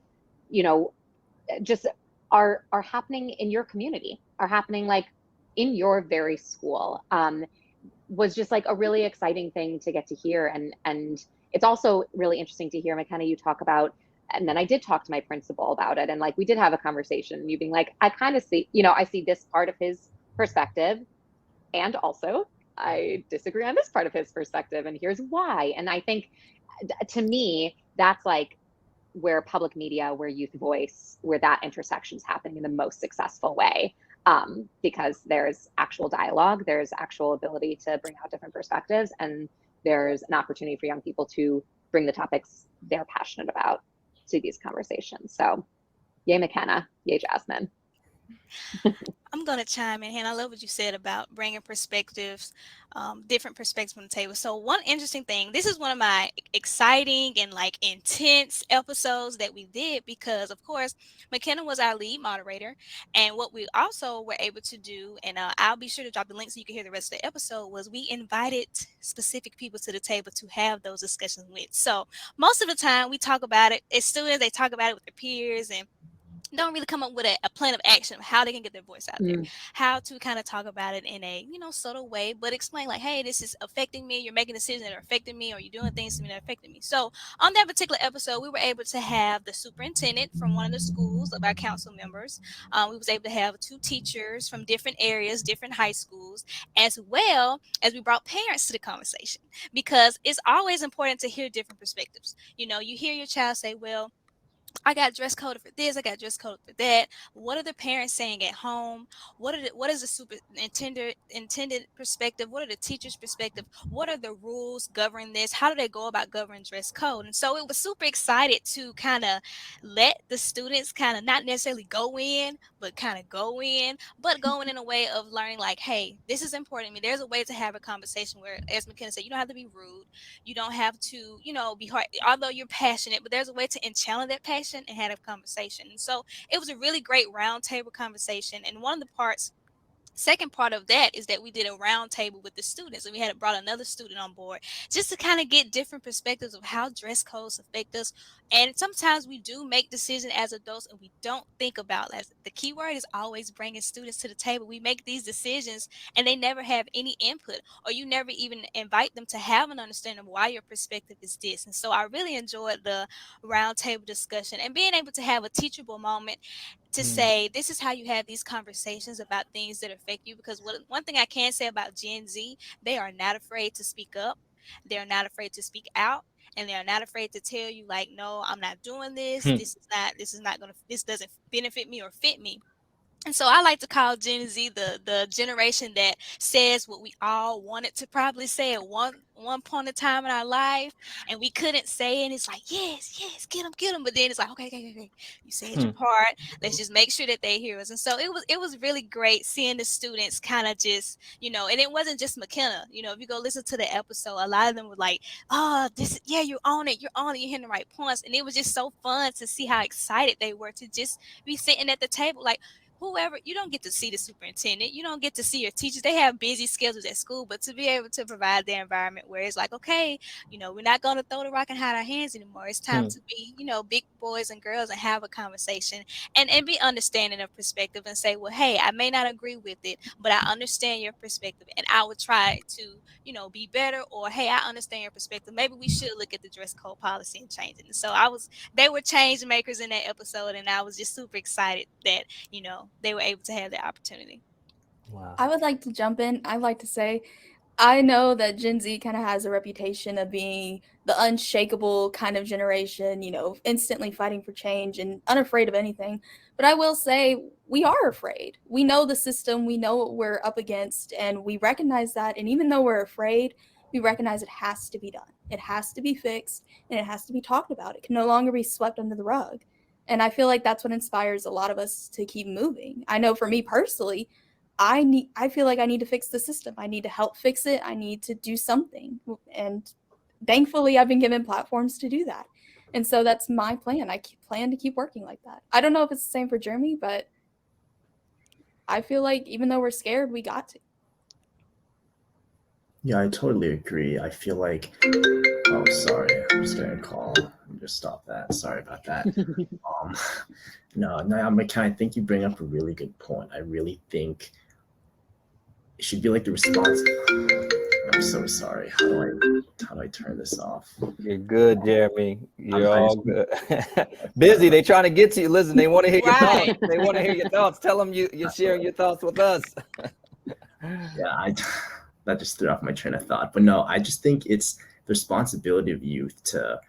just are happening in your community, are happening like in your very school, was just like a really exciting thing to get to hear. And it's also really interesting to hear, McKenna, you talk about, and then I did talk to my principal about it. And like, we did have a conversation and you being like, I kind of see, I see this part of his perspective. And also I disagree on this part of his perspective. And here's why. And I think to me, that's like where public media, where youth voice, where that intersection is happening in the most successful way. Because there's actual dialogue, there's actual ability to bring out different perspectives, and there's an opportunity for young people to bring the topics they're passionate about to these conversations. So yay, McKenna, yay, Jasmine. I'm going to chime in, Hannah. I love what you said about bringing perspectives, different perspectives on the table. So one interesting thing, this is one of my exciting and like intense episodes that we did because, of course, McKenna was our lead moderator. And what we also were able to do, and I'll be sure to drop the link so you can hear the rest of the episode, was we invited specific people to the table to have those discussions with. So most of the time we talk about it as students, they talk about it with their peers and don't really come up with a plan of action of how they can get their voice out there, how to kind of talk about it in a, subtle way, but explain like, hey, this is affecting me. You're making decisions that are affecting me, or you're doing things to me that are affecting me. So on that particular episode, we were able to have the superintendent from one of the schools of our council members. We was able to have 2 teachers from different areas, different high schools, as well as we brought parents to the conversation, because it's always important to hear different perspectives. You hear your child say, well, I got dress coded for this. I got dress coded for that. What are the parents saying at home? What is the intended perspective? What are the teachers' perspective? What are the rules governing this? How do they go about governing dress code? And so it was super excited to kind of let the students kind of not necessarily go in, but kind of go in, but going in a way of learning like, hey, this is important to me. There's a way to have a conversation where, as McKenna said, you don't have to be rude. You don't have to, be hard, although you're passionate, but there's a way to channel that passion and had a conversation. And so it was a really great roundtable conversation. And one of the second part of that is that we did a round table with the students, and we had brought another student on board just to kind of get different perspectives of how dress codes affect us. And sometimes we do make decisions as adults and we don't think about that. The key word is always bringing students to the table. We make these decisions and they never have any input, or you never even invite them to have an understanding of why your perspective is this. And so I really enjoyed the round table discussion and being able to have a teachable moment to say, this is how you have these conversations about things that affect you. Because one thing I can say about Gen Z, they are not afraid to speak up. They're not afraid to speak out. And they're not afraid to tell you like, no, I'm not doing this. This doesn't benefit me or fit me. And so I like to call Gen Z the generation that says what we all wanted to probably say at one point in time in our life, and we couldn't say it. And it's like, yes, get them. But then it's like, okay. You said your part. Let's just make sure that they hear us. And so it was really great seeing the students kind of just, and it wasn't just McKenna. If you go listen to the episode, a lot of them were like, oh, you're on it. You're hitting the right points. And it was just so fun to see how excited they were to just be sitting at the table like, whoever, you don't get to see the superintendent, you don't get to see your teachers. They have busy schedules at school, but to be able to provide their environment where it's like, okay, we're not going to throw the rock and hide our hands anymore. It's time to be, big boys and girls and have a conversation and be understanding of perspective and say, well, hey, I may not agree with it, but I understand your perspective and I would try to, be better, or, hey, I understand your perspective. Maybe we should look at the dress code policy and change it. And so they were change makers in that episode. And I was just super excited that, they were able to have that opportunity. Wow. I would like to jump in. I'd like to say, I know that Gen Z kind of has a reputation of being the unshakable kind of generation, instantly fighting for change and unafraid of anything. But I will say we are afraid. We know the system, we know what we're up against, and we recognize that. And even though we're afraid, we recognize it has to be done. It has to be fixed, and it has to be talked about. It can no longer be swept under the rug. And I feel like that's what inspires a lot of us to keep moving. I know for me personally, I feel like I need to fix the system. I need to help fix it. I need to do something. And thankfully, I've been given platforms to do that. And so that's my plan. I plan to keep working like that. I don't know if it's the same for Jeremy, but I feel like even though we're scared, we got to. Yeah, I totally agree. I feel like, oh, sorry, I'm just getting a call. Let me just stop that. Sorry about that. No, McKenna, I think you bring up a really good point. I really think it should be like the response. I'm so sorry. How do I turn this off? You're good, Jeremy. You're all good. Busy. They trying to get to you. Listen, they want to hear your thoughts. They want to hear your thoughts. Tell them you're sharing your thoughts with us. Yeah, that just threw off my train of thought. But no, I just think it's the responsibility of youth to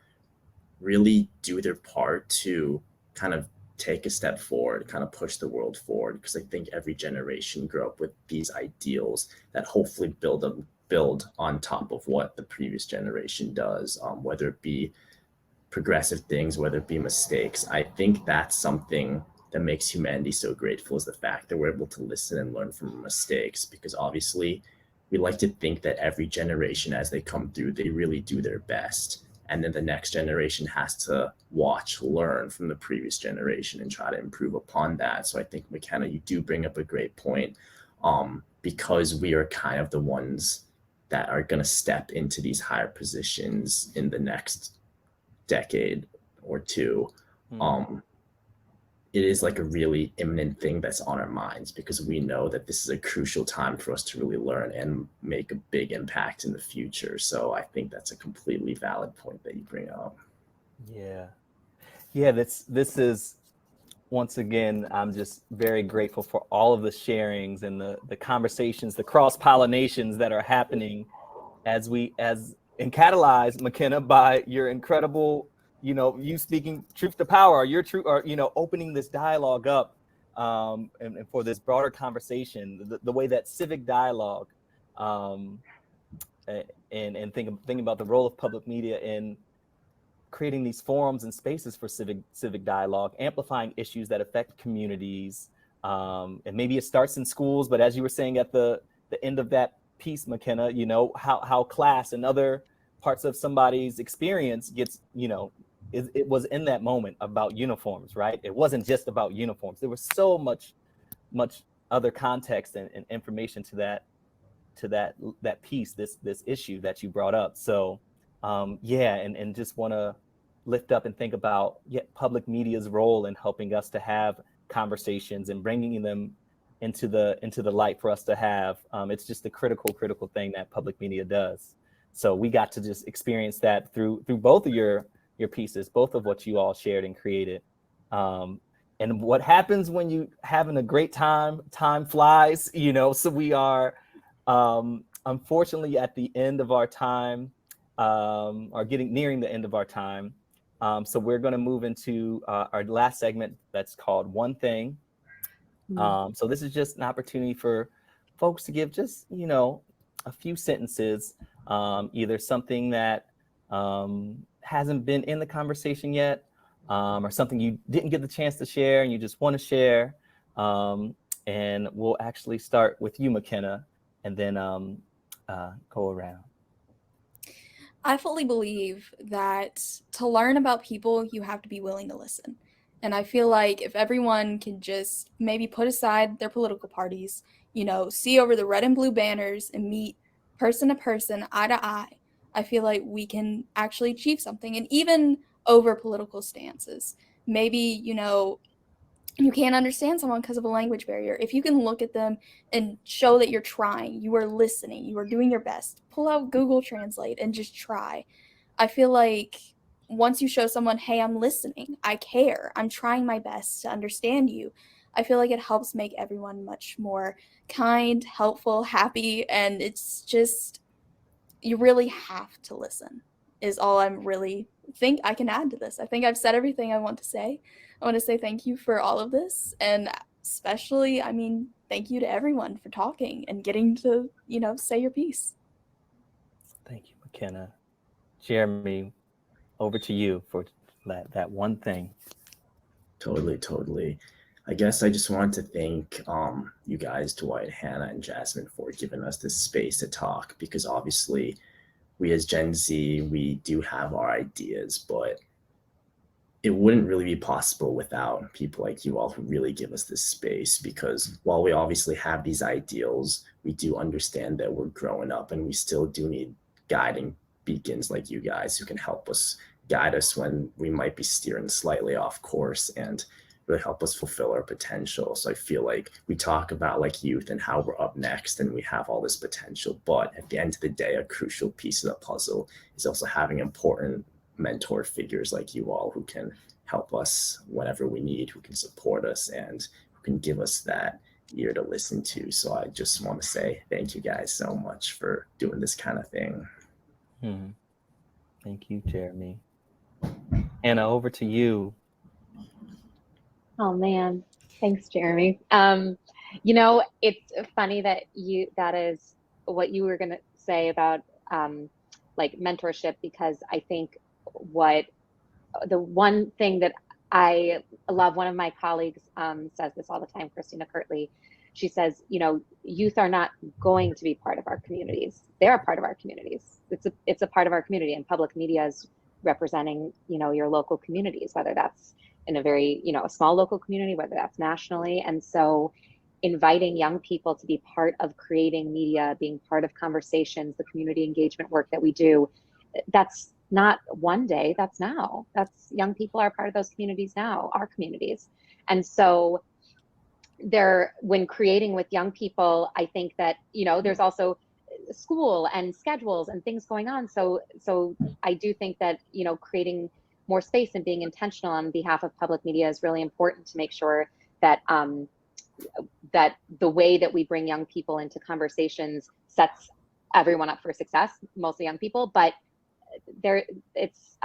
really do their part to kind of take a step forward, kind of push the world forward. Because I think every generation grew up with these ideals that hopefully build on top of what the previous generation does, whether it be progressive things, whether it be mistakes. I think that's something that makes humanity so grateful, is the fact that we're able to listen and learn from mistakes, because obviously we like to think that every generation as they come through, they really do their best. And then the next generation has to learn from the previous generation and try to improve upon that. So I think, McKenna, you do bring up a great point, because we are kind of the ones that are going to step into these higher positions in the next decade or two. It is like a really imminent thing that's on our minds, because we know that this is a crucial time for us to really learn and make a big impact in the future. So I think that's a completely valid point that you bring up. Yeah, this is, once again, I'm just very grateful for all of the sharings and the conversations, the cross-pollinations that are happening as and catalyzed, McKenna, by your incredible, you speaking truth to power, your truth, or, opening this dialogue up, and for this broader conversation, the way that civic dialogue, and thinking about the role of public media in creating these forums and spaces for civic dialogue, amplifying issues that affect communities. And maybe it starts in schools, but as you were saying at the end of that piece, McKenna, how class and other parts of somebody's experience gets, it was in that moment about uniforms, right? It wasn't just about uniforms. There was so much other context and information to that piece, this issue that you brought up. So and just want to lift up and think about public media's role in helping us to have conversations and bringing them into the light for us to have. It's just a critical thing that public media does. So we got to just experience that through both of your pieces, both of what you all shared and created. And what happens when you having a great time flies, so we are unfortunately at the end of our time, are nearing the end of our time. So we're going to move into our last segment that's called One Thing. So this is just an opportunity for folks to give just, a few sentences, either something that hasn't been in the conversation yet, or something you didn't get the chance to share and you just want to share. And we'll actually start with you, McKenna, and then go around. I fully believe that to learn about people, you have to be willing to listen. And I feel like if everyone can just maybe put aside their political parties, see over the red and blue banners and meet person to person, eye to eye, I feel like we can actually achieve something. And even over political stances, maybe, you can't understand someone because of a language barrier. If you can look at them and show that you're trying, you are listening, you are doing your best, pull out Google Translate and just try. I feel like once you show someone, hey, I'm listening, I care, I'm trying my best to understand you, I feel like it helps make everyone much more kind, helpful, happy. And it's just, you really have to listen is all I'm really think I can add to this. I think I've said everything I want to say. I want to say thank you for all of this. And especially, thank you to everyone for talking and getting to, say your piece. Thank you, McKenna. Jeremy, over to you for that one thing. Totally. I guess I just want to thank you guys, Dwight, Hannah, and Jasmine, for giving us this space to talk, because obviously we as Gen Z, we do have our ideas, but it wouldn't really be possible without people like you all who really give us this space, because while we obviously have these ideals, we do understand that we're growing up and we still do need guiding beacons like you guys who can help us guide us when we might be steering slightly off course and really help us fulfill our potential. So I feel like we talk about like youth and how we're up next and we have all this potential, but at the end of the day, a crucial piece of the puzzle is also having important mentor figures like you all who can help us whenever we need, who can support us and who can give us that ear to listen to. So I just want to say thank you guys so much for doing this kind of thing. Thank you, Jeremy. Anna, over to you. Oh man, thanks, Jeremy. It's funny that that is what you were going to say about like mentorship, because I think the one thing that I love, one of my colleagues says this all the time, Christina Kirtley. She says, youth are not going to be part of our communities. They're a part of our communities. It's a part of our community, and public media is representing, your local communities, whether that's in a very, a small local community, whether that's nationally. And so inviting young people to be part of creating media, being part of conversations, the community engagement work that we do, that's not one day, that's now. That's young people are part of those communities now, our communities. And so when creating with young people, I think that, there's also school and schedules and things going on. So I do think that, creating more space and being intentional on behalf of public media is really important to make sure that that the way that we bring young people into conversations sets everyone up for success, mostly young people, but it's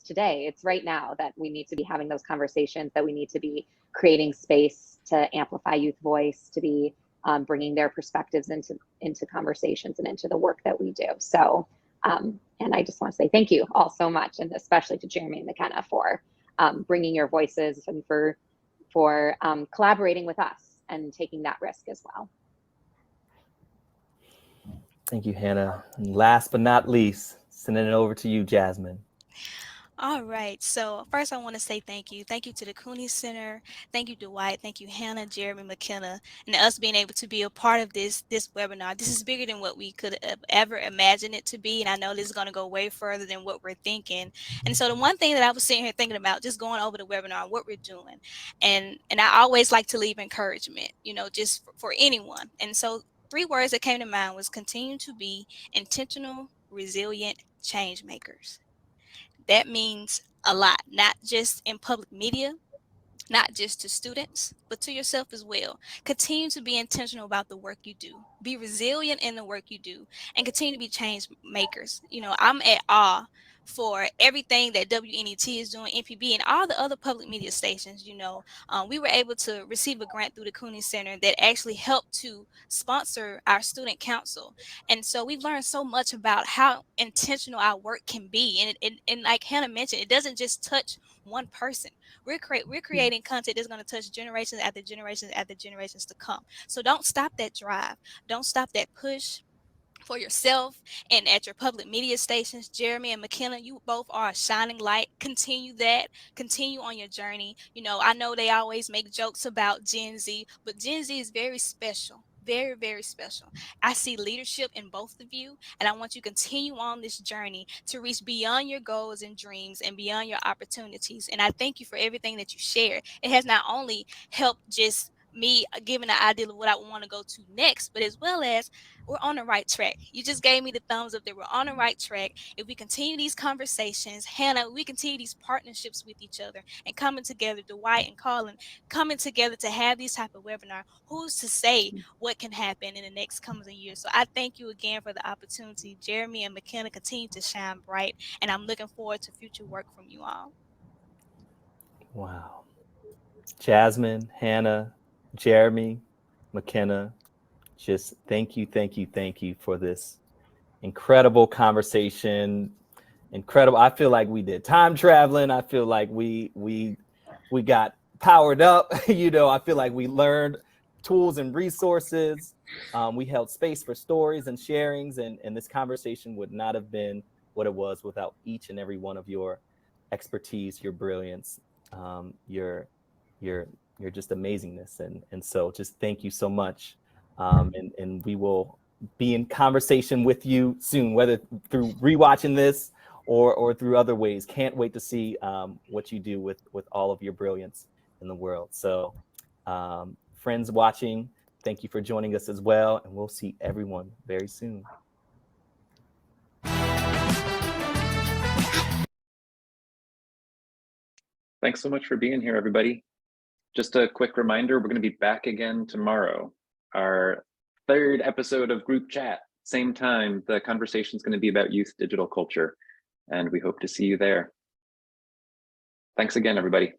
today, it's right now that we need to be having those conversations, that we need to be creating space to amplify youth voice, to be bringing their perspectives into conversations and into the work that we do. So, and I just want to say thank you all so much, and especially to Jeremy and McKenna for bringing your voices and for collaborating with us and taking that risk as well. Thank you, Hannah. And last but not least, sending it over to you, Jasmine. All right. So first I want to say thank you. Thank you to the Cooney Center. Thank you, Dwight. Thank you, Hannah, Jeremy, McKenna, and us being able to be a part of this webinar. This is bigger than what we could have ever imagined it to be. And I know this is going to go way further than what we're thinking. And so the one thing that I was sitting here thinking about, just going over the webinar, what we're doing. And I always like to leave encouragement, just for anyone. And so 3 words that came to mind was continue to be intentional, resilient change makers. That means a lot, not just in public media, not just to students, but to yourself as well. Continue to be intentional about the work you do. Be resilient in the work you do, and continue to be change makers. I'm at awe for everything that WNET is doing, MPB, and all the other public media stations. We were able to receive a grant through the Cooney Center that actually helped to sponsor our student council. And so we've learned so much about how intentional our work can be. And like Hannah mentioned, it doesn't just touch one person. We're creating content that's going to touch generations after generations after generations to come. So don't stop that drive. Don't stop that push for yourself and at your public media stations. Jeremy and McKenna, you both are a shining light. Continue that. Continue on your journey. I know they always make jokes about Gen Z, but Gen Z is very special. Very, very special. I see leadership in both of you, and I want you to continue on this journey to reach beyond your goals and dreams and beyond your opportunities. And I thank you for everything that you shared. It has not only helped just me giving an idea of what I want to go to next, but as well as we're on the right track. You just gave me the thumbs up that we're on the right track. If we continue these conversations, Hannah, we continue these partnerships with each other and coming together, Dwight and Colin, coming together to have these type of webinar, who's to say what can happen in the next coming years? So I thank you again for the opportunity. Jeremy and McKenna continue to shine bright, and I'm looking forward to future work from you all. Wow. Jasmine, Hannah, Jeremy, McKenna, just thank you for this incredible conversation. Incredible. I feel like we did time traveling. I feel like we got powered up. You know, I feel like we learned tools and resources. We held space for stories and sharings, and this conversation would not have been what it was without each and every one of your expertise, your brilliance, your just amazingness. And so just thank you so much. And we will be in conversation with you soon, whether through rewatching this or through other ways. Can't wait to see what you do with all of your brilliance in the world. So friends watching, thank you for joining us as well. And we'll see everyone very soon. Thanks so much for being here, everybody. Just a quick reminder, we're going to be back again tomorrow. Our 3rd episode of Group Chat, same time. The conversation is going to be about youth digital culture, and we hope to see you there. Thanks again, everybody.